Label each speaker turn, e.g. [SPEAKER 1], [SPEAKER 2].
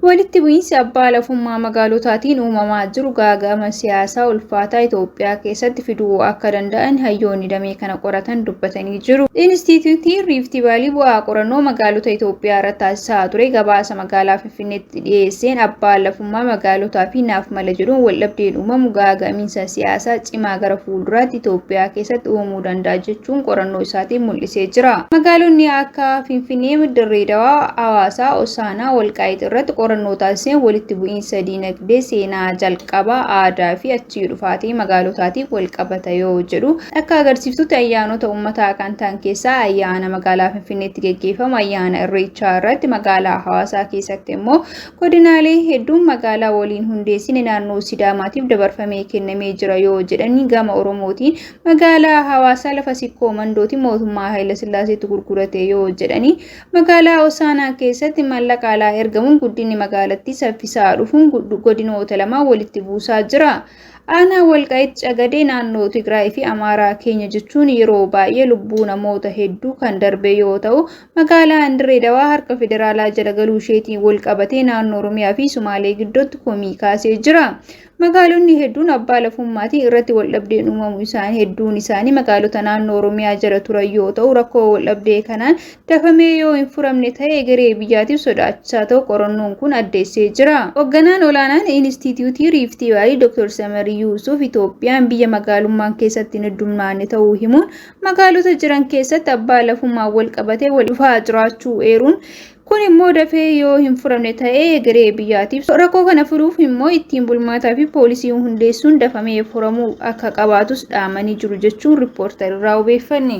[SPEAKER 1] Walitti bu'iinsi abbaa lafummaa magaalotaatiin uumamaa jiru gaaga'ama siyaasaa ulfaataa Itoophiyaa keessatti fiduu akka danda'an hayyoonni damee kana qoratan dubbatanii jiru. Inistituutiin Riifti Vaalii bu'aa qorannoo magaalota Itoophiyaa irratti taasisaa ture gabaasa magaalaa Finfinneetti dhiyeesseen abbaa lafummaa magaalotaa fi naaf mala jedhuun waldhabdeen uumamu gaaga'amiinsa siyaasaa cimaa gara fuulduraatti Itoophiyaa keessatti uumuu danda'a jechuun qorannoo isaatiin mul'isee jira. Magaalonni akka Finfinnee, Dirree Dawaa, Hawaasaa, Hosaanaa, Walqaayit irratti qorannoo taasiseen walitti bu'iinsa diinagdee seenaa jalqabaa aadaa fi achii dhufaatii magaalotaatiif wal qabata yoo jedhu akka agarsiiftutti ayyaanota uummataa kan ta'an keessaa ayyaana magaalaa Finfinneetti gaggeeffamu ayyaana Irreechaa irratti magaalaa Hawaasaa keessatti immoo godinaalee hedduun magaalaa waliin hundeessine naannoo Sidaamaatiif dabarfamee kennamee jira yoo jedhani gama Oromootiin magaalaa Hawaasaa lafa sikkoo mandootii mootummaa Haayile Sillaaseetti gurgurate yoo jedhani magaalaa Hosaanaa keessatti maallaqa alaa ergamuun guddinni magaalattii saffisaa dhufuun godinoota lama walitti buusaa jira. Aanaa Walqaayit Cagadee naannoo Tigraay fi Amaaraa keenya jechuun yeroo baay'ee lubbuu namoota hedduu kan darbe yoo ta'u magaalaan Dirree Dawaa harka federaalaa jala galuu isheetiin wal qabatee naannoo Oromiyaa fi Sumaalee gidduutti komii kaasee jira. Magaalonni hedduun abbaa lafummaatiin irratti waldhabdeen uumamu isaanii hedduun isaanii magaalota naannoo Oromiyaa jala turan yoo ta'u rakkoo waldhabdee kanaan dafamee yoo hin furamne ta'e garee biyyaatiif sodaachisaa ta'u qorannoon kun addeessee jira. Hoogganaan olaanaan Inistituutii Riifti Vaalii Dr. Samarii Yuusuf Itoophiyaan biyya magaalummaan keessatti hin heddummaanne ta'uu himuun magaalota jiran keessatti abbaa lafummaan wal qabatee wal dhufaa jiraachuu eeruun kun immoo dafee yoo hin furamne ta'ee garee biyyaatiif rakkoo kana furuuf immoo ittiin bulmaataa fi poolisii hundeessuun dafamee furamuu akka qabaatus dhaamanii jiru jechuun riippoortarii irraa hubeeffanne.